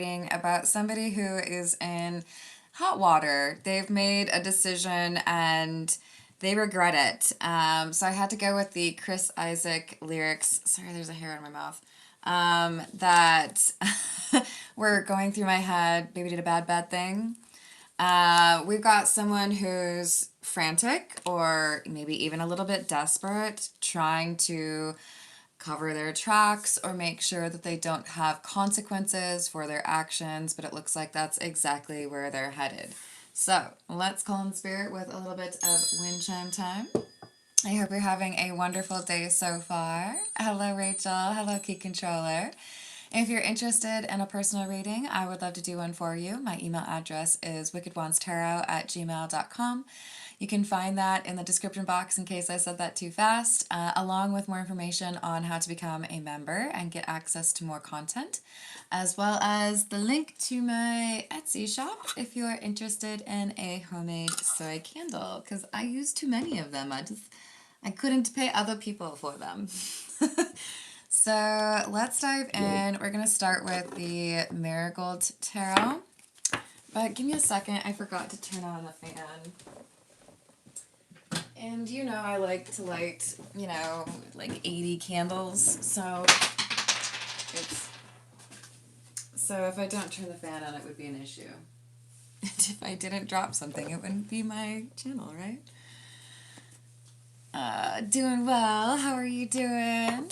about somebody who is in hot water. They've made a decision and they regret it. So I had to go with the Chris Isaac lyrics. Sorry, there's a hair in my mouth. That were going through my head. Baby did a bad thing. We've got someone who's frantic or maybe even a little bit desperate, trying to cover their tracks or make sure that they don't have consequences for their actions, but it looks like that's exactly where they're headed. So let's call in spirit with a little bit of wind chime time. I hope you're having a wonderful day so far. Hello, Rachel. Hello, Key Controller. If you're interested in a personal reading, I would love to do one for you. My email address is wickedwandstarot@gmail.com. You can find that in the description box in case I said that too fast, along with more information on how to become a member and get access to more content, as well as the link to my Etsy shop if you are interested in a homemade soy candle, because I use too many of them. I couldn't pay other people for them. So let's dive in. We're going to start with the Marigold Tarot. But give me a second. I forgot to turn on the fan. And you know I like to light, like 80 candles. So if I don't turn the fan on, it would be an issue. And if I didn't drop something, it wouldn't be my channel, right? Doing well. How are you doing?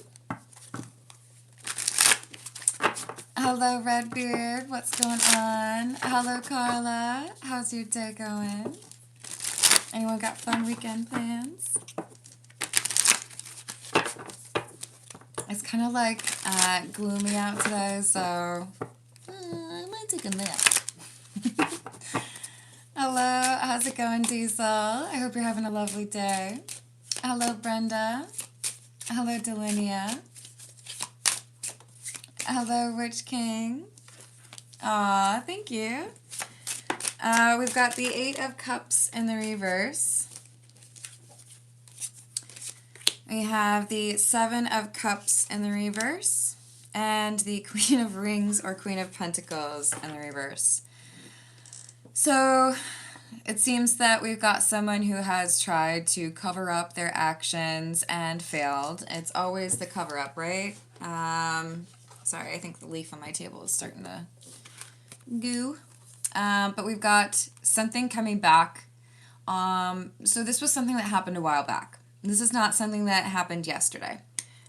Hello, Redbeard. What's going on? Hello, Carla. How's your day going? Anyone got fun weekend plans? It's kind of like gloomy out today, so I might take a nap. Hello, how's it going, Diesel? I hope you're having a lovely day. Hello, Brenda. Hello, Delinia. Hello, Rich King. Aw, thank you. We've got the Eight of Cups in the reverse. We have the Seven of Cups in the reverse. And the Queen of Rings or Queen of Pentacles in the reverse. So it seems that we've got someone who has tried to cover up their actions and failed. It's always the cover up, right? Sorry, I think the leaf on my table is starting to goo. But we've got something coming back. So this was something that happened a while back. This is not something that happened yesterday.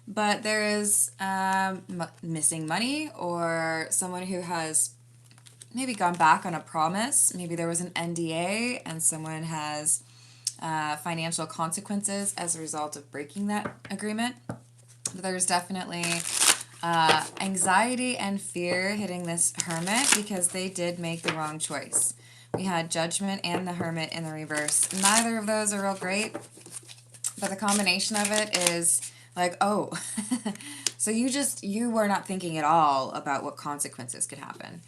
But there is missing money or someone who has maybe gone back on a promise. Maybe there was an NDA and someone has financial consequences as a result of breaking that agreement. But there's definitely anxiety and fear hitting this Hermit because they did make the wrong choice. We had Judgment and the Hermit in the reverse. Neither of those are real great, but the combination of it is like, oh, so you were not thinking at all about what consequences could happen.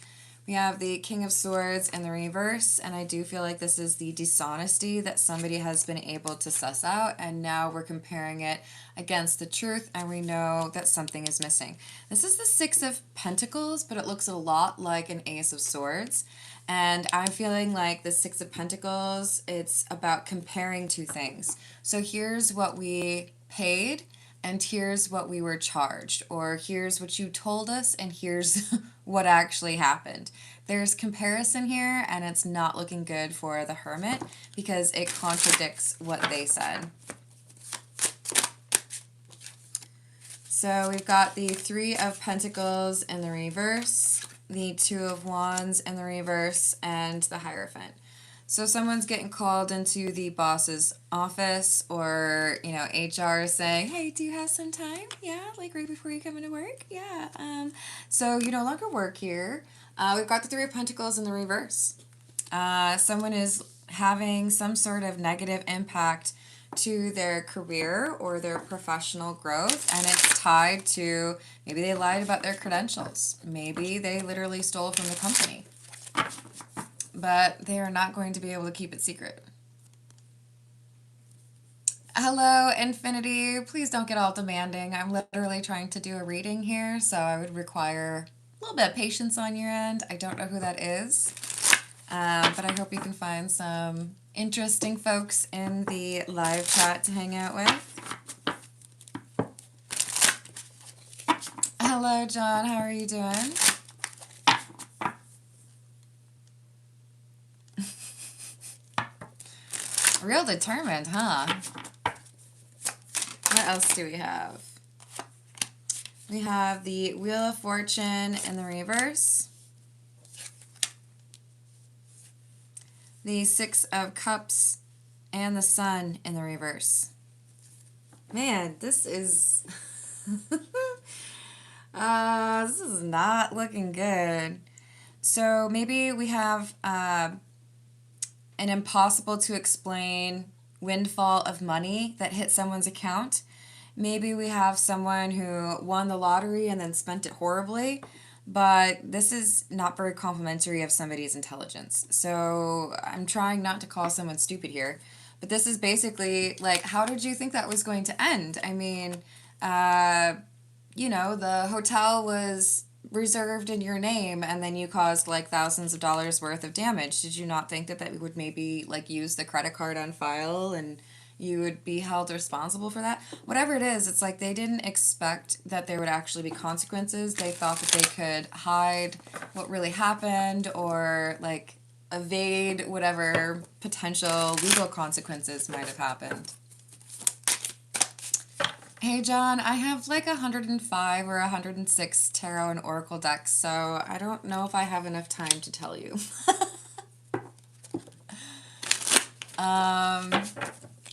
We have the King of Swords in the reverse, and I do feel like this is the dishonesty that somebody has been able to suss out, and now we're comparing it against the truth, and we know that something is missing. This is the Six of Pentacles, but it looks a lot like an Ace of Swords, and I'm feeling like the Six of Pentacles, it's about comparing two things. So here's what we paid, and here's what we were charged, or here's what you told us, and here's what actually happened. There's comparison here, and it's not looking good for the Hermit because it contradicts what they said. So we've got the Three of Pentacles in the reverse, the Two of Wands in the reverse, and the Hierophant. So someone's getting called into the boss's office or, HR is saying, hey, do you have some time? Yeah, like right before you come into work? Yeah. So you no longer work here. We've got the Three of Pentacles in the reverse. Someone is having some sort of negative impact to their career or their professional growth, and it's tied to maybe they lied about their credentials. Maybe they literally stole from the company. But they are not going to be able to keep it secret. Hello, Infinity. Please don't get all demanding. I'm literally trying to do a reading here, so I would require little bit of patience on your end. I don't know who that is, but I hope you can find some interesting folks in the live chat to hang out with. Hello, John. How are you doing? Real determined, huh? What else do we have? We have the Wheel of Fortune in the reverse. The Six of Cups and the Sun in the reverse. Man, this is... this is not looking good. So maybe we have an impossible to explain windfall of money that hit someone's account. Maybe we have someone who won the lottery and then spent it horribly, but this is not very complimentary of somebody's intelligence. So I'm trying not to call someone stupid here, but this is basically like, how did you think that was going to end? I mean, you know, the hotel was reserved in your name and then you caused like thousands of dollars worth of damage. Did you not think that we would maybe like use the credit card on file and you would be held responsible for that? Whatever it is, it's like they didn't expect that there would actually be consequences. They thought that they could hide what really happened or like evade whatever potential legal consequences might have happened. Hey John, I have like 105 or 106 tarot and oracle decks, so I don't know if I have enough time to tell you.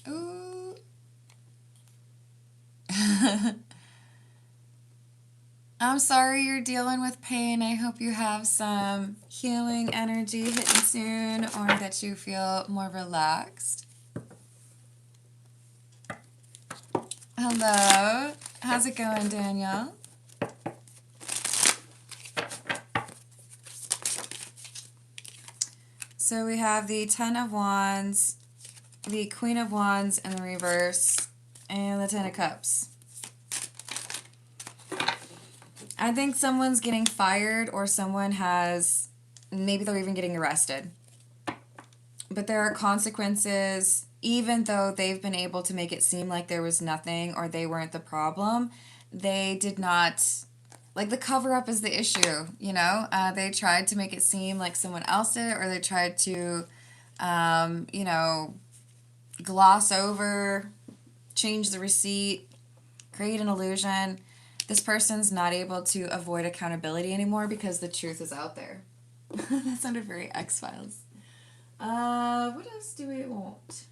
Ooh. I'm sorry you're dealing with pain. I hope you have some healing energy hitting soon or that you feel more relaxed. Hello. How's it going, Daniel? So we have the Ten of Wands, the Queen of Wands in the reverse, and the Ten of Cups. I think someone's getting fired or someone has, maybe they're even getting arrested. But there are consequences, even though they've been able to make it seem like there was nothing or they weren't the problem. They did not, like the cover-up is the issue, you know? They tried to make it seem like someone else did it, or they tried to, you know, gloss over, change the receipt, create an illusion. This person's not able to avoid accountability anymore because the truth is out there. That sounded very X-Files. What else do we want?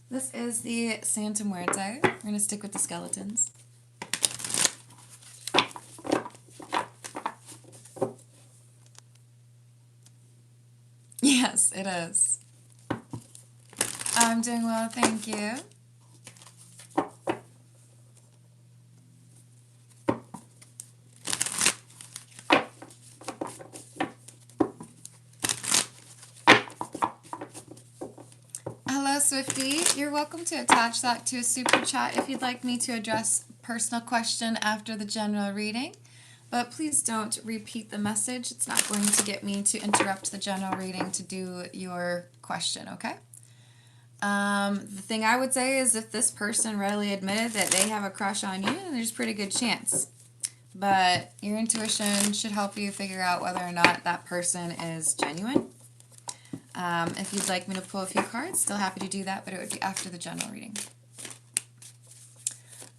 This is the Santa Muerte. We're going to stick with the skeletons. Yes, it is. I'm doing well, thank you. Hello, Swifty. You're welcome to attach that to a super chat if you'd like me to address a personal question after the general reading. But please don't repeat the message. It's not going to get me to interrupt the general reading to do your question, okay? The thing I would say is if this person readily admitted that they have a crush on you, then there's a pretty good chance. But your intuition should help you figure out whether or not that person is genuine. If you'd like me to pull a few cards, still happy to do that, but it would be after the general reading.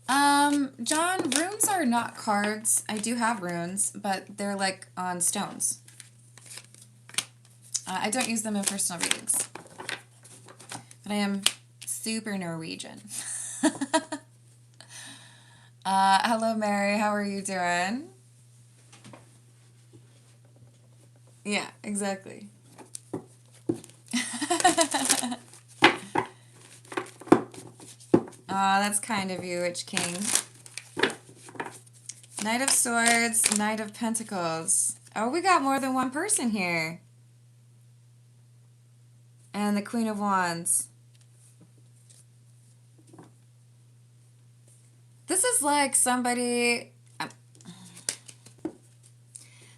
John, runes are not cards. I do have runes, but they're like on stones. I don't use them in personal readings. But I am super Norwegian. Hello, Mary. How are you doing? Yeah, exactly. Aw, that's kind of you, Witch King. Knight of Swords, Knight of Pentacles. Oh, we got more than one person here. And the Queen of Wands. This is like somebody...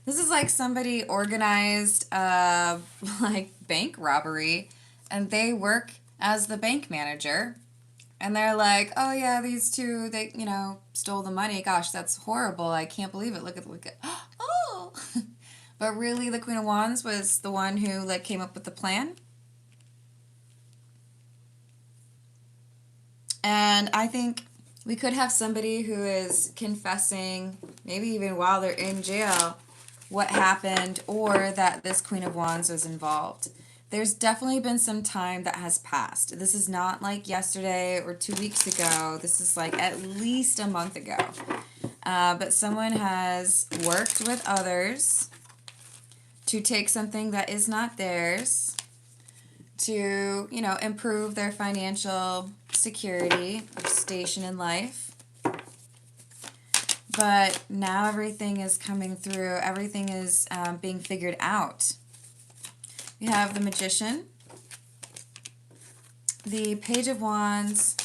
This is like somebody organized like bank robbery, and they work as the bank manager, and they're like, oh yeah, these two, they, you know, stole the money. Gosh, that's horrible. I can't believe it. Look at, oh. But really, the Queen of Wands was the one who like came up with the plan. And I think we could have somebody who is confessing, maybe even while they're in jail, what happened, or that this Queen of Wands was involved. There's definitely been some time that has passed. This is not like yesterday or 2 weeks ago. This is like at least a month ago. But someone has worked with others to take something that is not theirs to, you know, improve their financial security or station in life. But now everything is coming through. Everything is being figured out. We have the Magician, the Page of Wands,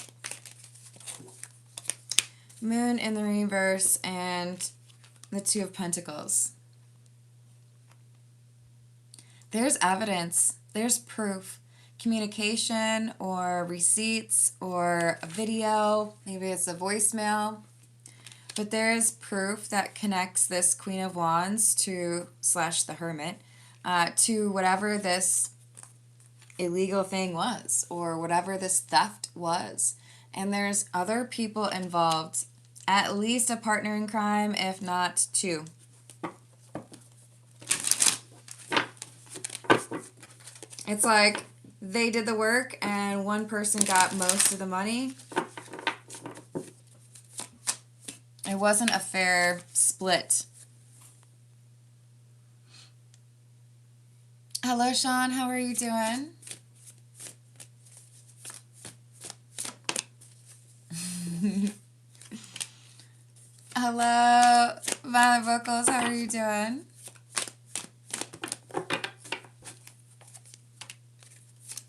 Moon in the reverse, and the Two of Pentacles. There's evidence. There's proof. Communication or receipts or a video. Maybe it's a voicemail. But there is proof that connects this Queen of Wands to / the Hermit to whatever this illegal thing was or whatever this theft was. And there's other people involved, at least a partner in crime, if not two. It's like they did the work and one person got most of the money. It wasn't a fair split. Hello, Sean. How are you doing? Hello, Violet Vocals. How are you doing?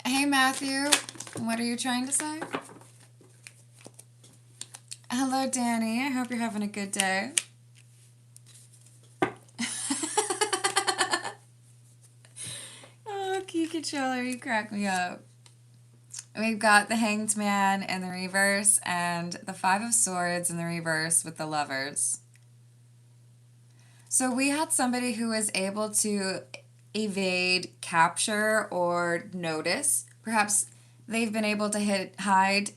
Hey, Matthew. What are you trying to say? Hello, Danny. I hope you're having a good day. Oh, Key Controller, you crack me up. We've got the Hanged Man in the reverse and the Five of Swords in the reverse with the Lovers. So we had somebody who was able to evade capture or notice. Perhaps they've been able to hide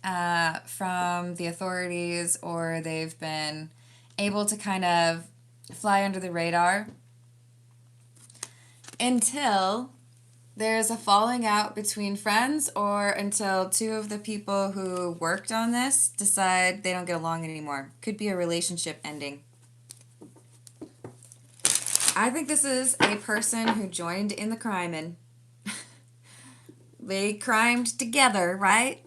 from the authorities, or they've been able to kind of fly under the radar until there's a falling out between friends, or until two of the people who worked on this decide they don't get along anymore. Could be a relationship ending. I think this is a person who joined in the criming. They crimed together, right?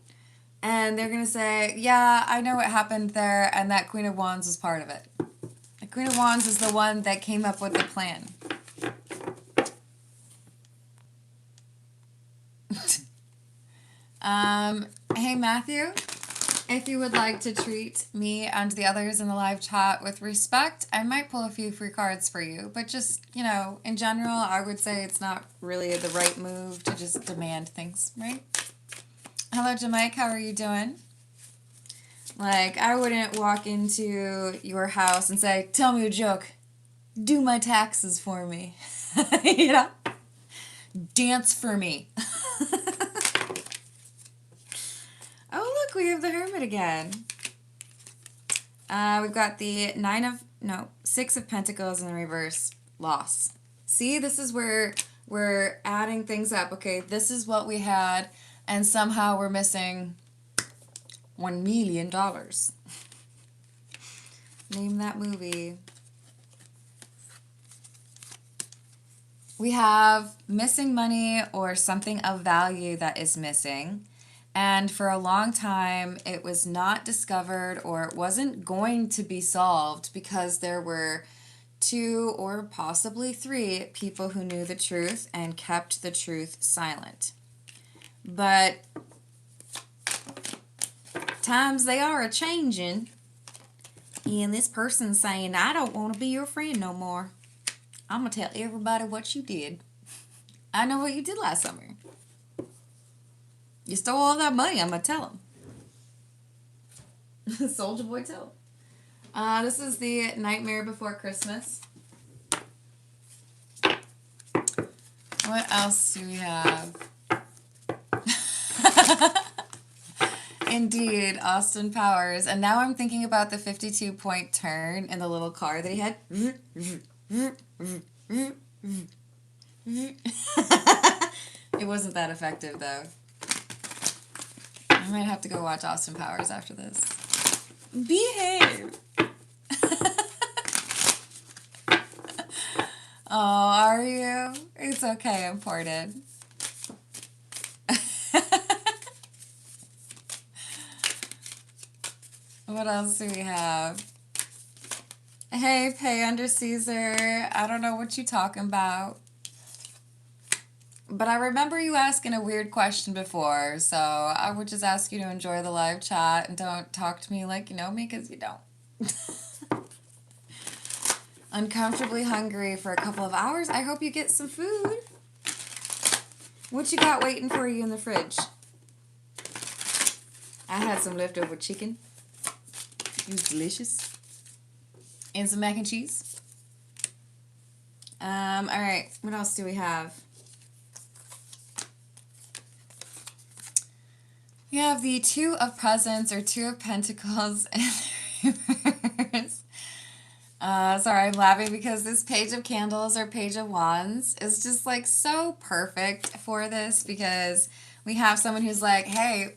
And they're going to say, yeah, I know what happened there, and that Queen of Wands was part of it. The Queen of Wands is the one that came up with the plan. Hey, Matthew, if you would like to treat me and the others in the live chat with respect, I might pull a few free cards for you. But just, you know, in general, I would say it's not really the right move to just demand things, right? Hello, Jamaica. How are you doing? Like, I wouldn't walk into your house and say, tell me a joke. Do my taxes for me. You know? Dance for me. Oh, look, we have the Hermit again. We've got the Six of Pentacles in the reverse. Loss. See, this is where we're adding things up. Okay, this is what we had, and somehow we're missing $1 million. Name that movie. We have missing money or something of value that is missing. And for a long time, it was not discovered, or it wasn't going to be solved, because there were 2 or possibly 3 people who knew the truth and kept the truth silent. But times they are a-changing, and this person's saying, I don't want to be your friend no more. I'm going to tell everybody what you did. I know what you did last summer. You stole all that money. I'm going to tell them. Soldier Boy tell. This is the Nightmare Before Christmas. What else do we have? Indeed, Austin Powers. And now I'm thinking about the 52-point turn in the little car that he had. It wasn't that effective, though. I might have to go watch Austin Powers after this. Behave! Oh, are you? It's okay, imported. What else do we have? Hey, pay under Caesar. I don't know what you're talking about. But I remember you asking a weird question before, so I would just ask you to enjoy the live chat and don't talk to me like you know me, because you don't. Uncomfortably hungry for a couple of hours. I hope you get some food. What you got waiting for you in the fridge? I had some leftover chicken. It was delicious. And some mac and cheese. Alright, what else do we have? We have the Two of Presents or Two of Pentacles in reverse. Sorry, I'm laughing because this Page of Candles or Page of Wands is just like so perfect for this, because we have someone who's like, hey,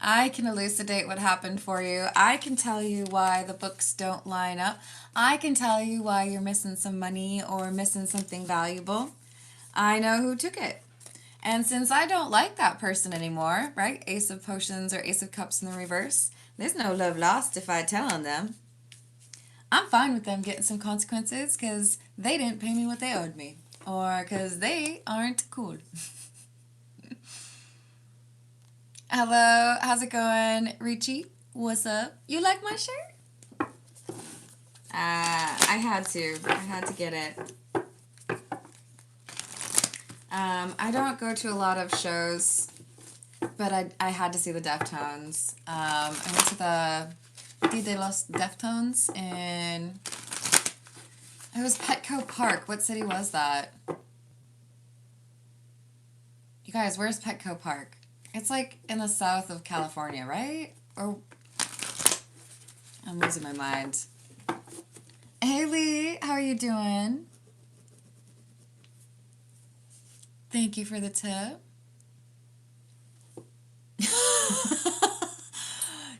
I can elucidate what happened for you. I can tell you why the books don't line up. I can tell you why you're missing some money or missing something valuable. I know who took it. And since I don't like that person anymore, right? Ace of Potions or Ace of Cups in the reverse. There's no love lost if I tell on them. I'm fine with them getting some consequences because they didn't pay me what they owed me. Or because they aren't cool. Hello, how's it going? Richie, what's up? You like my shirt? I had to get it. I don't go to a lot of shows, but I had to see the Deftones. I went to the Dia de los Deftones in, it was Petco Park. What city was that? You guys, where's Petco Park? It's like in the south of California, right? Or I'm losing my mind. Hey Lee, how are you doing? Thank you for the tip.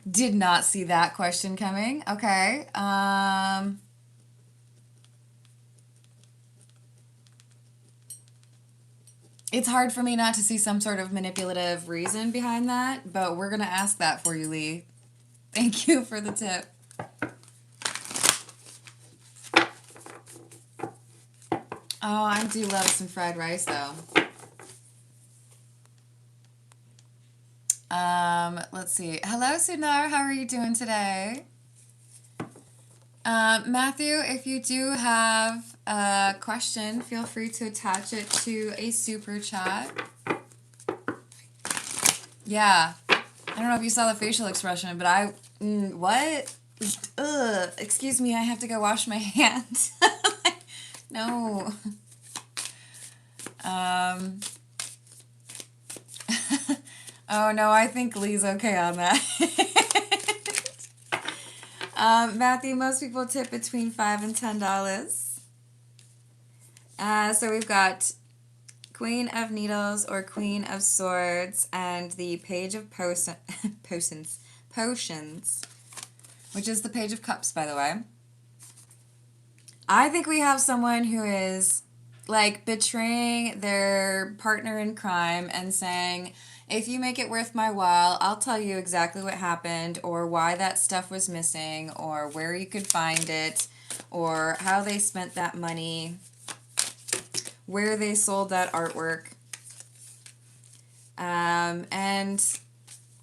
Did not see that question coming. Okay. It's hard for me not to see some sort of manipulative reason behind that, but we're going to ask that for you, Lee. Thank you for the tip. Oh, I do love some fried rice, though. Let's see. Hello, Sunar. How are you doing today? Matthew, if you do have a question, feel free to attach it to a super chat. Yeah. I don't know if you saw the facial expression, but what? Ugh. Excuse me, I have to go wash my hands. No. Oh no, I think Lee's okay on that. Matthew, most people tip between $5 and $10. So we've got Queen of Needles or Queen of Swords and the Page of Potions, which is the Page of Cups, by the way. I think we have someone who is like betraying their partner in crime and saying, if you make it worth my while, I'll tell you exactly what happened or why that stuff was missing or where you could find it or how they spent that money, where they sold that artwork. And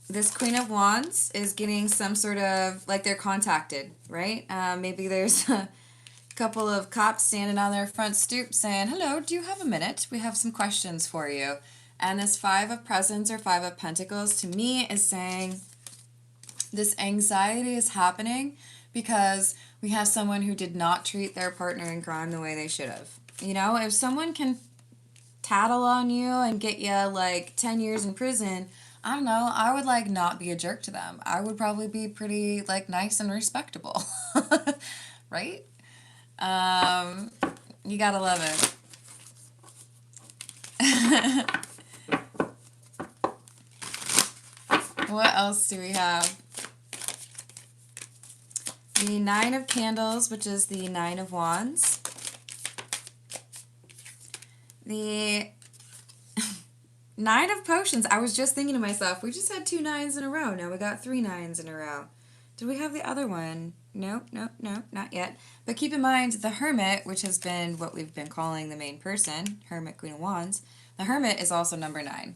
this Queen of Wands is getting some sort of, like they're contacted, right? Maybe there's Couple of cops standing on their front stoop saying, hello, do you have a minute? We have some questions for you. And this Five of Presents or Five of Pentacles to me is saying this anxiety is happening because we have someone who did not treat their partner in crime the way they should have. You know, if someone can tattle on you and get you like 10 years in prison, I don't know, I would like not be a jerk to them. I would probably be pretty like nice and respectable. Right? You gotta love it. What else do we have? The Nine of Candles, which is the Nine of Wands. The Nine of Potions. I was just thinking to myself, we just had 2 9s in a row. Now we got 3 9s in a row. Did we have the other one? Nope, not yet. But keep in mind, the Hermit, which has been what we've been calling the main person, Hermit, Queen of Wands, the Hermit is also number 9.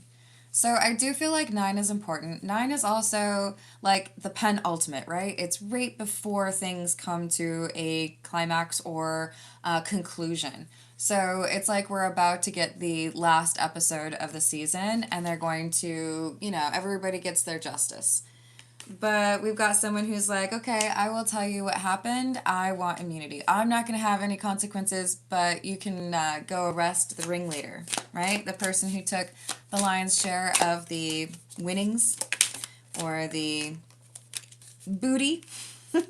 So I do feel like 9 is important. 9 is also like the penultimate, right? It's right before things come to a climax or a conclusion. So it's like we're about to get the last episode of the season and they're going to, you know, everybody gets their justice. But we've got someone who's like, okay, I will tell you what happened. I want immunity. I'm not going to have any consequences, but you can go arrest the ringleader, right? The person who took the lion's share of the winnings or the booty. We've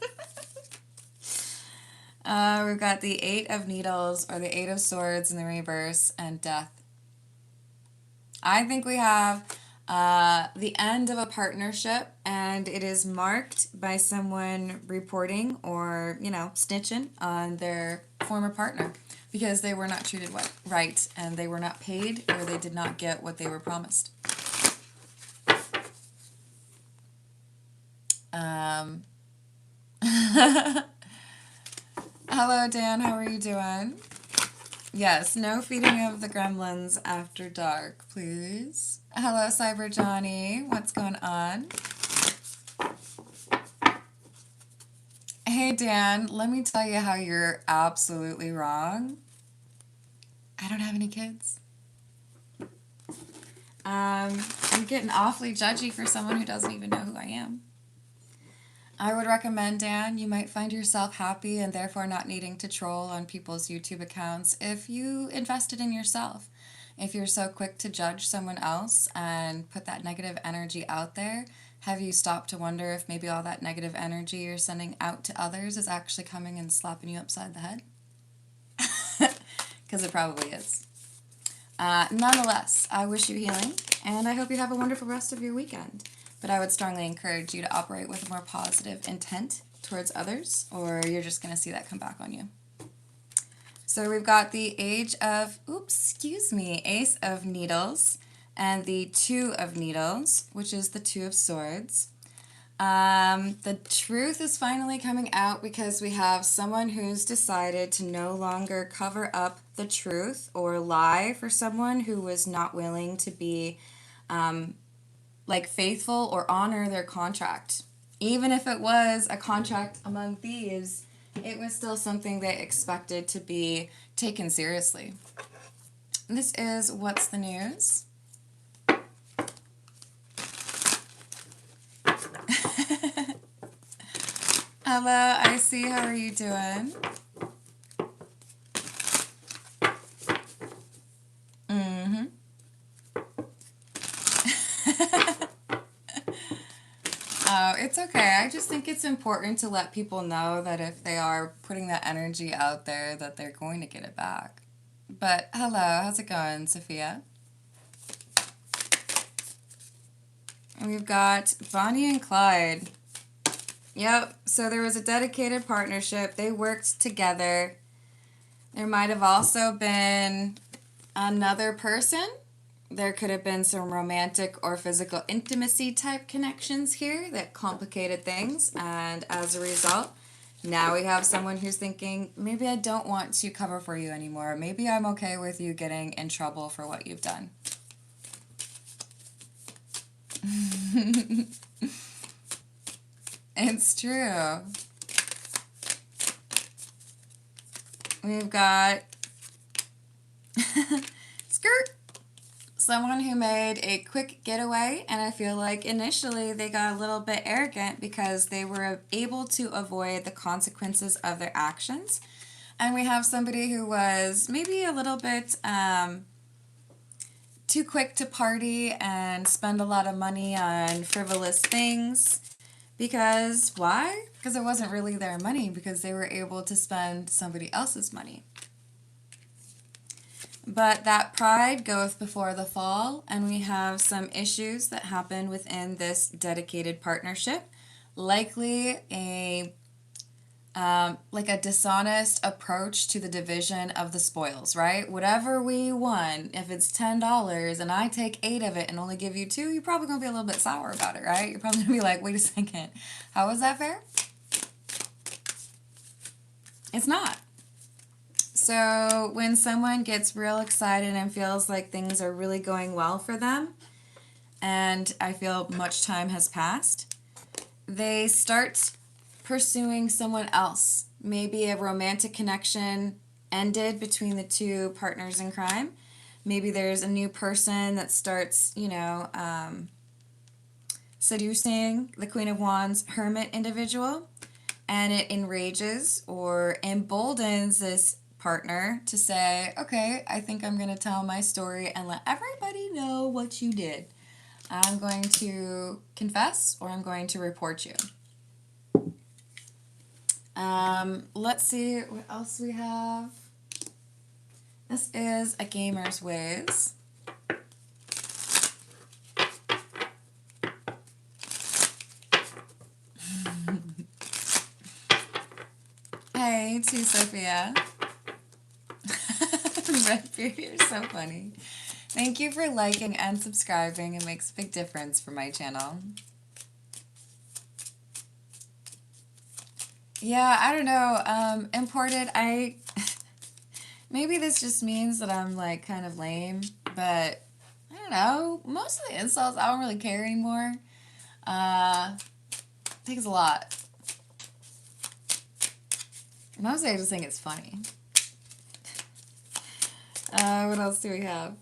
got the Eight of Needles or the Eight of Swords in the reverse and Death. I think we have the end of a partnership, and it is marked by someone reporting or, you know, snitching on their former partner because they were not treated right and they were not paid or they did not get what they were promised. Hello, Dan. How are you doing? Yes, no feeding of the gremlins after dark, please. Hello, Cyber Johnny. What's going on? Hey, Dan, let me tell you how you're absolutely wrong. I don't have any kids. I'm getting awfully judgy for someone who doesn't even know who I am. I would recommend, Dan, you might find yourself happy and therefore not needing to troll on people's YouTube accounts if you invested in yourself. If you're so quick to judge someone else and put that negative energy out there, have you stopped to wonder if maybe all that negative energy you're sending out to others is actually coming and slapping you upside the head? Because it probably is. Nonetheless, I wish you healing, and I hope you have a wonderful rest of your weekend. But I would strongly encourage you to operate with a more positive intent towards others, or you're just going to see that come back on you. So we've got the Ace of Needles, and the Two of Needles, which is the Two of Swords. The truth is finally coming out because we have someone who's decided to no longer cover up the truth or lie for someone who was not willing to be faithful or honor their contract. Even if it was a contract among thieves, it was still something they expected to be taken seriously. This is What's the News? Hello, Icy, how are you doing? Oh, it's okay. I just think it's important to let people know that if they are putting that energy out there, that they're going to get it back. But hello, how's it going, Sophia? And we've got Bonnie and Clyde. Yep, so there was a dedicated partnership. They worked together. There might have also been another person. There could have been some romantic or physical intimacy type connections here that complicated things. And as a result, now we have someone who's thinking, maybe I don't want to cover for you anymore. Maybe I'm okay with you getting in trouble for what you've done. It's true. We've got skirt. Someone who made a quick getaway, and I feel like initially they got a little bit arrogant because they were able to avoid the consequences of their actions. And we have somebody who was maybe a little bit too quick to party and spend a lot of money on frivolous things. Because why? Because it wasn't really their money, because they were able to spend somebody else's money. But that pride goeth before the fall, and we have some issues that happen within this dedicated partnership. Likely a like a dishonest approach to the division of the spoils, right? Whatever we won, if it's $10 and I take 8 of it and only give you 2, you're probably going to be a little bit sour about it, right? You're probably going to be like, wait a second, how is that fair? It's not. So when someone gets real excited and feels like things are really going well for them, and I feel much time has passed, they start pursuing someone else. Maybe a romantic connection ended between the two partners in crime. Maybe there's a new person that starts, seducing the Queen of Wands Hermit individual, and it enrages or emboldens this partner to say, okay, I think I'm going to tell my story and let everybody know what you did. I'm going to confess, or I'm going to report you. Let's see what else we have. This is A Gamer's Ways. Hey, to Sophia. Redbeard, you're so funny. Thank you for liking and subscribing. It makes a big difference for my channel. Yeah, I don't know. Imported, maybe this just means that I'm like kind of lame, but I don't know. Most of the insults, I don't really care anymore. It takes a lot. Mostly I just think it's funny. What else do we have?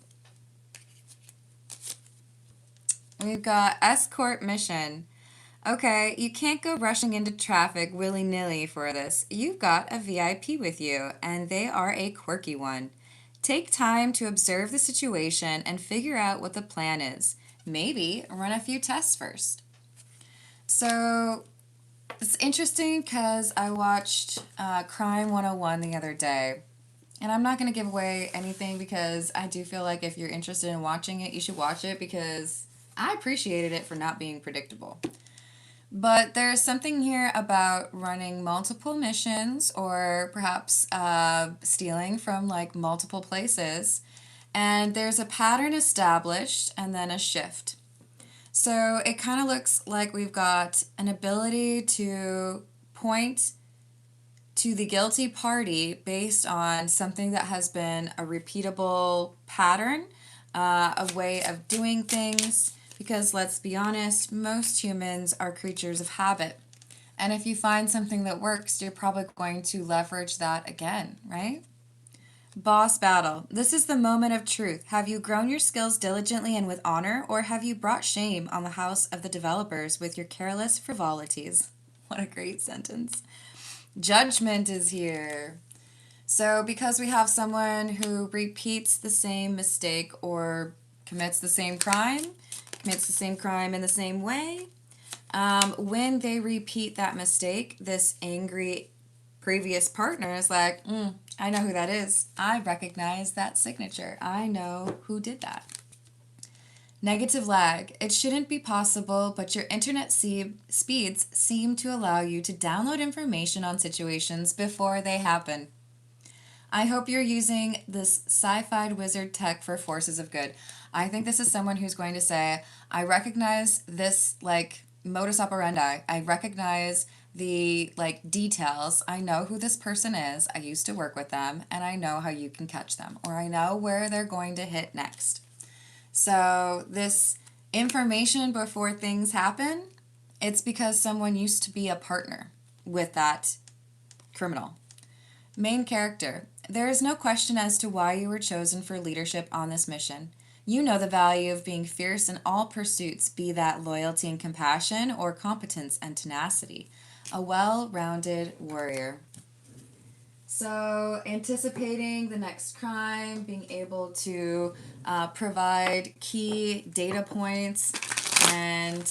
We've got escort mission. Okay, you can't go rushing into traffic willy-nilly for this. You've got a VIP with you, and they are a quirky one. Take time to observe the situation and figure out what the plan is. Maybe run a few tests first. So it's interesting because I watched Crime 101 the other day. And I'm not going to give away anything because I do feel like if you're interested in watching it, you should watch it because I appreciated it for not being predictable. But there's something here about running multiple missions or perhaps stealing from like multiple places. And there's a pattern established and then a shift. So it kind of looks like we've got an ability to point to the guilty party based on something that has been a repeatable pattern, a way of doing things, because let's be honest, most humans are creatures of habit. And if you find something that works, you're probably going to leverage that again, right? Boss battle. This is the moment of truth. Have you grown your skills diligently and with honor, or have you brought shame on the house of the developers with your careless frivolities? What a great sentence. Judgment is here. So because we have someone who repeats the same mistake or commits the same crime in the same way, when they repeat that mistake, this angry previous partner is like, I know who that is. I recognize that signature. I know who did that. Negative lag. It shouldn't be possible, but your internet speeds seem to allow you to download information on situations before they happen. I hope you're using this sci-fi wizard tech for forces of good. I think this is someone who's going to say, I recognize this like modus operandi. I recognize the like details. I know who this person is. I used to work with them, and I know how you can catch them, or I know where they're going to hit next. So this information before things happen, it's because someone used to be a partner with that criminal. Main character. There is no question as to why you were chosen for leadership on this mission. You know the value of being fierce in all pursuits, be that loyalty and compassion or competence and tenacity. A well-rounded warrior. So, anticipating the next crime, being able to provide key data points, and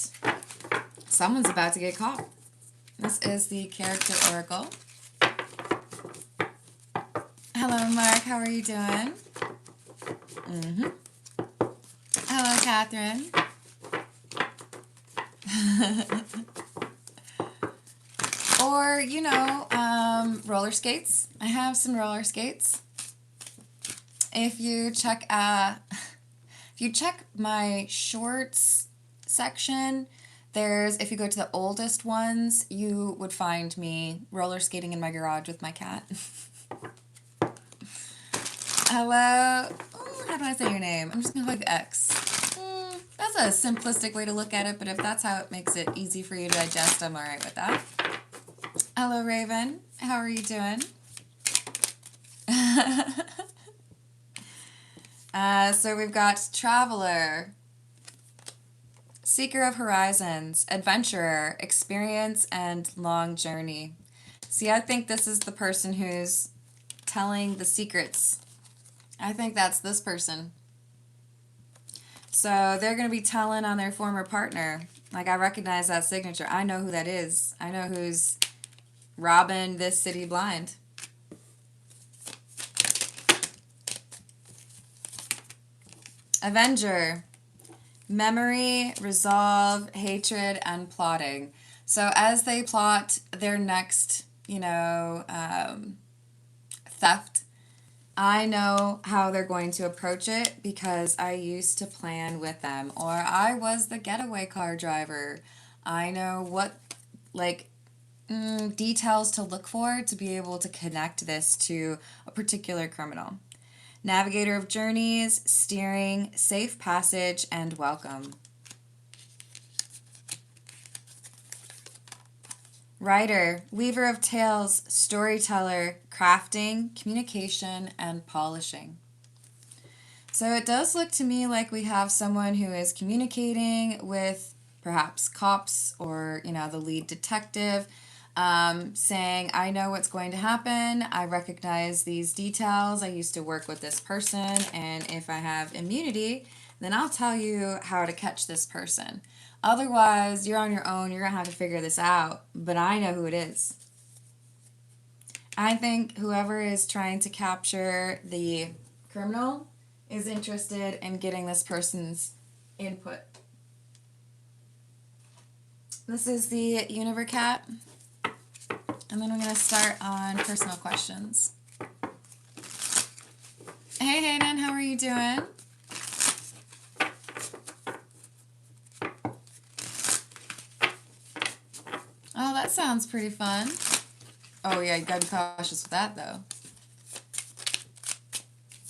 someone's about to get caught. This is the character oracle. Hello, Mark. How are you doing? Hello, Catherine. Or, you know, roller skates. I have some roller skates. If you check my shorts section, if you go to the oldest ones, you would find me roller skating in my garage with my cat. Hello. Ooh, how do I say your name? I'm just going to click X. That's a simplistic way to look at it, but if that's how it makes it easy for you to digest, I'm all right with that. Hello, Raven. How are you doing? So we've got Traveler, Seeker of Horizons, Adventurer, Experience, and Long Journey. See, I think this is the person who's telling the secrets. I think that's this person. So they're going to be telling on their former partner. Like, I recognize that signature. I know who that is. I know who's robbing this city blind. Avenger. Memory, resolve, hatred, and plotting. So as they plot their next, theft, I know how they're going to approach it because I used to plan with them, or I was the getaway car driver. I know what, details to look for to be able to connect this to a particular criminal. Navigator of journeys, steering, safe passage, and welcome. Writer, weaver of tales, storyteller, crafting, communication, and polishing. So it does look to me like we have someone who is communicating with perhaps cops or, the lead detective, saying, I know what's going to happen. I recognize these details. I used to work with this person, and if I have immunity, then I'll tell you how to catch this person. Otherwise, you're on your own. You're going to have to figure this out, but I know who it is. I think whoever is trying to capture the criminal is interested in getting this person's input. This is the Univercat. And then we're going to start on personal questions. Hey, Hayden, how are you doing? Oh, that sounds pretty fun. Oh, yeah, you got to be cautious with that, though.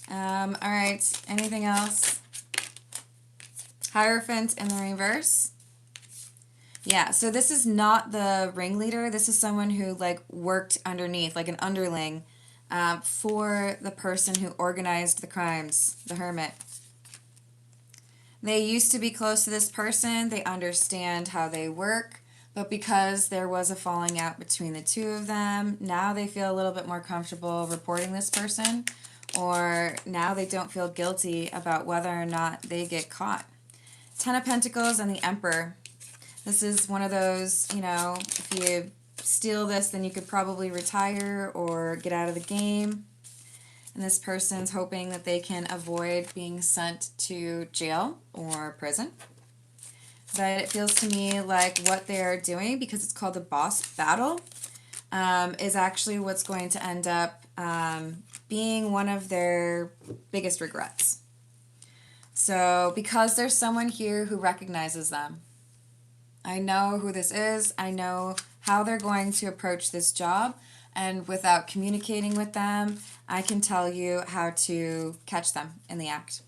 All right, anything else? Hierophant in the reverse. Yeah, so this is not the ringleader. This is someone who worked underneath, like an underling, for the person who organized the crimes, the hermit. They used to be close to this person. They understand how they work, but because there was a falling out between the two of them, now they feel a little bit more comfortable reporting this person, or now they don't feel guilty about whether or not they get caught. Ten of Pentacles and the Emperor. This is one of those, if you steal this, then you could probably retire or get out of the game. And this person's hoping that they can avoid being sent to jail or prison. But it feels to me like what they're doing, because it's called the boss battle, is actually what's going to end up being one of their biggest regrets. So because there's someone here who recognizes them, I know who this is. I know how they're going to approach this job. And without communicating with them, I can tell you how to catch them in the act.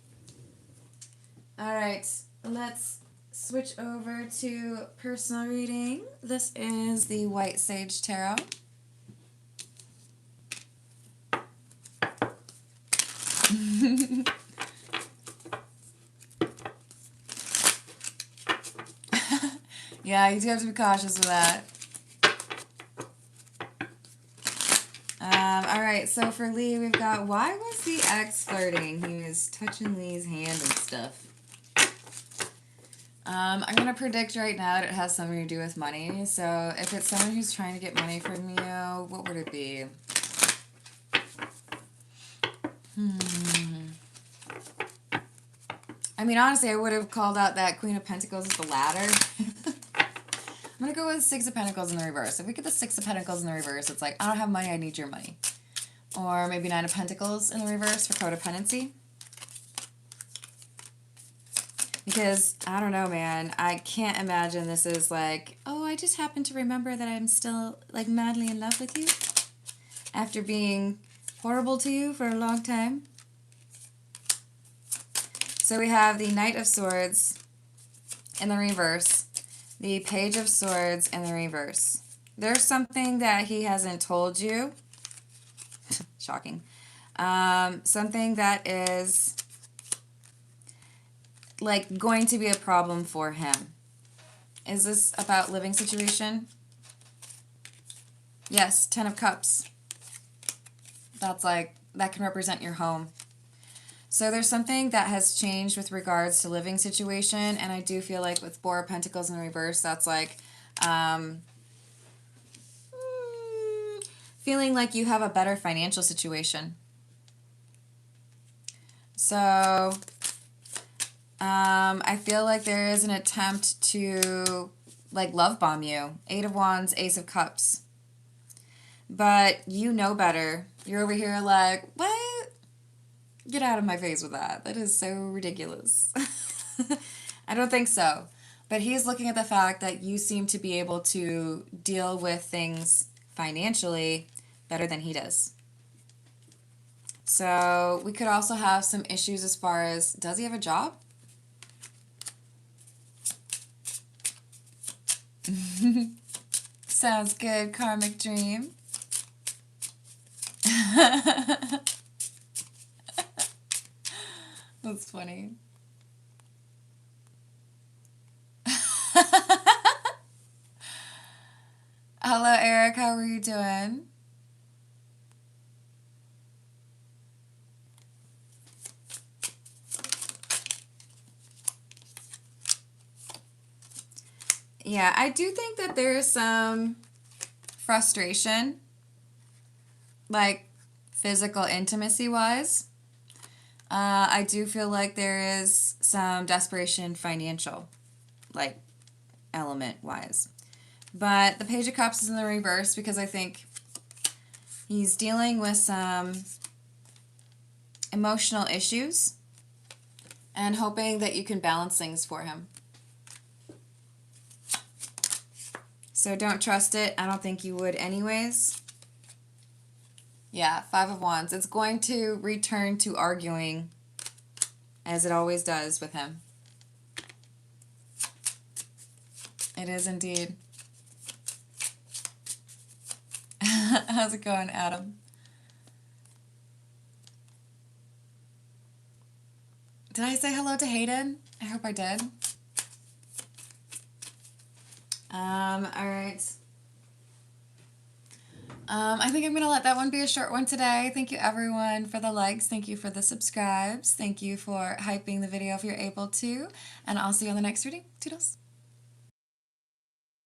All right, let's switch over to personal reading. This is the White Sage Tarot. Yeah, you do have to be cautious with that. Alright, so for Lee, we've got, why was the ex flirting? He was touching Lee's hand and stuff. I'm going to predict right now that it has something to do with money. So if it's someone who's trying to get money from you, what would it be? I mean, honestly, I would have called out that Queen of Pentacles as the ladder. I'm going to go with Six of Pentacles in the reverse. If we get the Six of Pentacles in the reverse, it's like, I don't have money, I need your money. Or maybe Nine of Pentacles in the reverse for codependency. Because, I don't know, man, I can't imagine this is like, oh, I just happen to remember that I'm still, like, madly in love with you after being horrible to you for a long time. So we have the Knight of Swords in the reverse, the Page of Swords in the reverse. There's something that he hasn't told you. Shocking. Something that is like going to be a problem for him. Is this about living situation? Yes, Ten of Cups. That's like, that can represent your home. So there's something that has changed with regards to living situation, and I do feel like with Four of Pentacles in the reverse, that's like feeling like you have a better financial situation. So I feel like there is an attempt to like love bomb you. Eight of Wands, Ace of Cups. But you know better. You're over here like, what? Get out of my face with that. That is so ridiculous. I don't think so. But he's looking at the fact that you seem to be able to deal with things financially better than he does. So we could also have some issues as far as, does he have a job? Sounds good, karmic dream. That's funny. Hello, Eric. How are you doing? Yeah, I do think that there is some frustration, like physical intimacy wise. I do feel like there is some desperation financial, like element wise. But the Page of Cups is in the reverse because I think he's dealing with some emotional issues and hoping that you can balance things for him. So don't trust it. I don't think you would anyways. Yeah, Five of Wands. It's going to return to arguing as it always does with him. It is indeed. How's it going, Adam? Did I say hello to Hayden? I hope I did. Alright. I think I'm going to let that one be a short one today. Thank you, everyone, for the likes. Thank you for the subscribes. Thank you for hyping the video if you're able to. And I'll see you on the next reading. Toodles.